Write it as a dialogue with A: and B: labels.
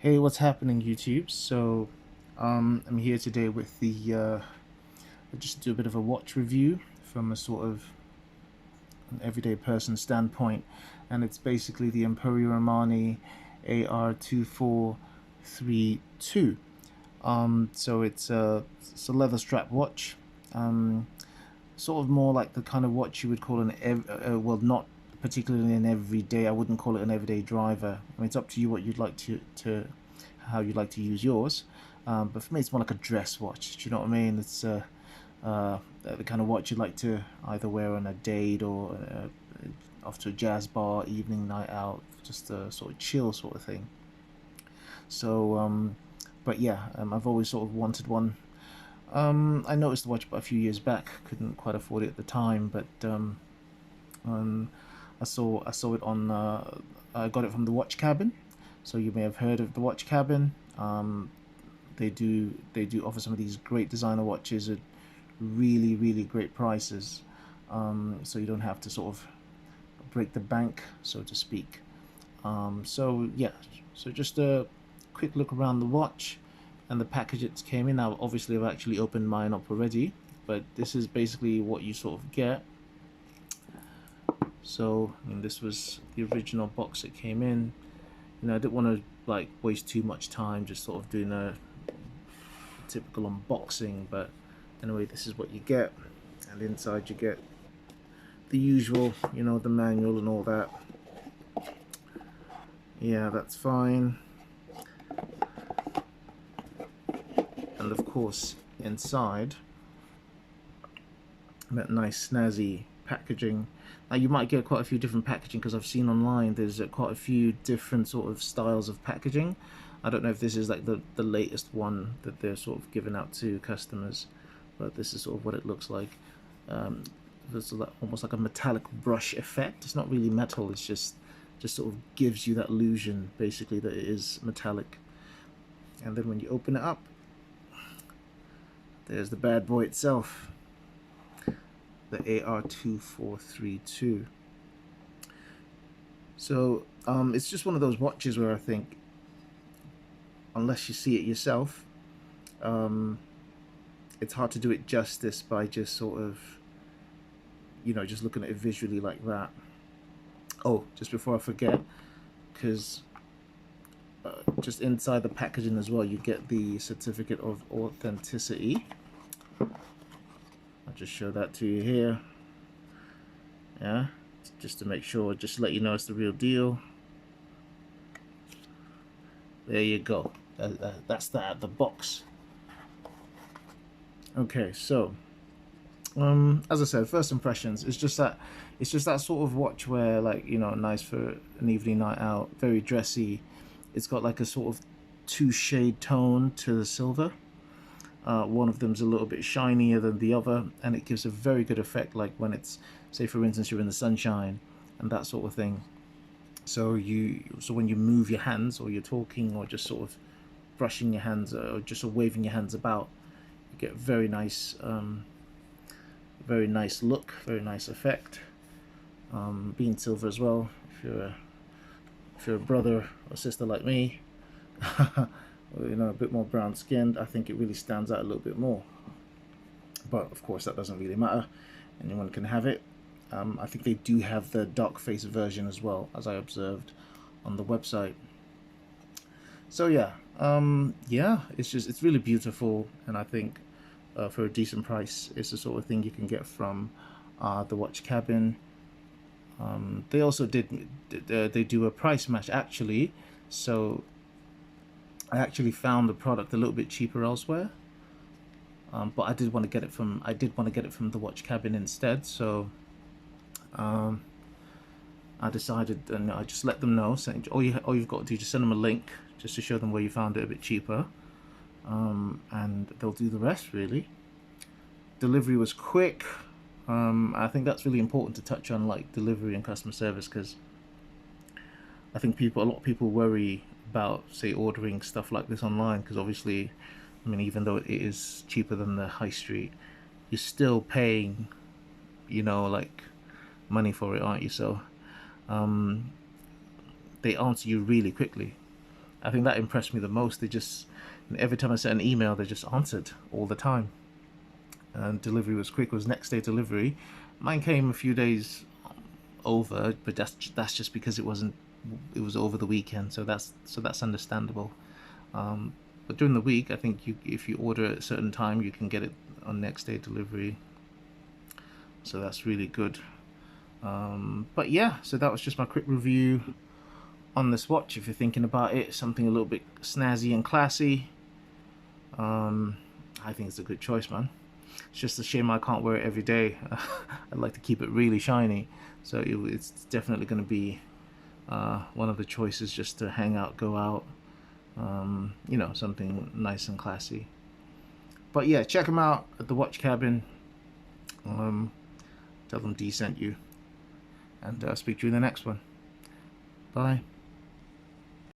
A: Hey, what's happening, YouTube? I'm here today with the just do a bit of a watch review from a sort of an everyday person standpoint, and it's basically the Emporio Armani AR2432. It's a leather strap watch, sort of more like the kind of watch you would call well, not particularly an everyday. I wouldn't call it an everyday driver. I mean, it's up to you what you'd like to how you like to use yours. But for me, it's more like a dress watch. Do you know what I mean? It's the kind of watch you'd like to either wear on a date or off to a jazz bar, evening night out, just a sort of chill sort of thing. But yeah, I've always sort of wanted one. I noticed the watch about a few years back. Couldn't quite afford it at the time, but um, I saw it on. I got it from the Watch Cabin, so you may have heard of the Watch Cabin. They do offer some of these great designer watches at really great prices. So you don't have to sort of break the bank, so to speak. So yeah, so just a quick look around the watch and the package it came in. Now, obviously, I've actually opened mine up already, but this is basically what you sort of get. So, I mean, this was the original box it came in. I didn't want to like waste too much time just sort of doing a typical unboxing, but anyway, this is what you get, and inside you get the usual, the manual and all that. Yeah, that's fine. And of course, inside, that nice snazzy packaging. Now, you might get quite a few different packaging, because I've seen online there's quite a few different sort of styles of packaging. I don't know if this is like the latest one that they're sort of giving out to customers, but this is sort of what it looks like. There's almost like a metallic brush effect. It's not really metal, it's just sort of gives you that illusion basically that it is metallic. And then when you open it up, there's the bad boy itself, the AR2432. So it's just one of those watches where I think, unless you see it yourself, it's hard to do it justice by just sort of, just looking at it visually like that. Oh, just before I forget, because just inside the packaging as well, you get the certificate of authenticity. I'll just show that to you here. Yeah, just to make sure, just to let you know it's the real deal. There you go. That's that, the box. Okay, so as I said, first impressions, it's just that sort of watch where, like, nice for an evening night out, very dressy. It's got like a sort of two-shade tone to the silver. One of them's a little bit shinier than the other, and it gives a very good effect, like when it's, say for instance, you're in the sunshine and that sort of thing. So when you move your hands, or you're talking, or just sort of brushing your hands, or just sort of waving your hands about, you get very nice look, very nice effect. Being silver as well, if you're a brother or sister like me, or, a bit more brown skinned, I think it really stands out a little bit more. But of course that doesn't really matter, anyone can have it. I think they do have the dark face version as well, as I observed on the website. So yeah, it's really beautiful, and I think for a decent price, it's the sort of thing you can get from the Watch Cabin. They also they do a price match actually, so I actually found the product a little bit cheaper elsewhere. But I did want to get it from the Watch Cabin instead. So I decided, and I just let them know, saying all you've got to do is just send them a link just to show them where you found it a bit cheaper, and they'll do the rest. Really, delivery was quick. I think that's really important to touch on, like delivery and customer service, because I think a lot of people worry about, say, ordering stuff like this online, because obviously, I mean, even though it is cheaper than the high street, you're still paying, like money for it, aren't you? So they answer you really quickly. I think that impressed me the most. They just, every time I sent an email, they just answered all the time. And delivery was quick. It was next day delivery. Mine came a few days over, but that's just because it was over the weekend, so that's understandable. But during the week, I think if you order at a certain time, you can get it on next day delivery. So that's really good. But yeah, so that was just my quick review on this watch. If you're thinking about it, something a little bit snazzy and classy, I think it's a good choice, man. It's just a shame I can't wear it every day. I'd like to keep it really shiny, so it's definitely going to be one of the choices, just to hang out, go out, you know, something nice and classy. But yeah, check them out at the Watch Cabin. Tell them D sent you, and I'll speak to you in the next one. Bye.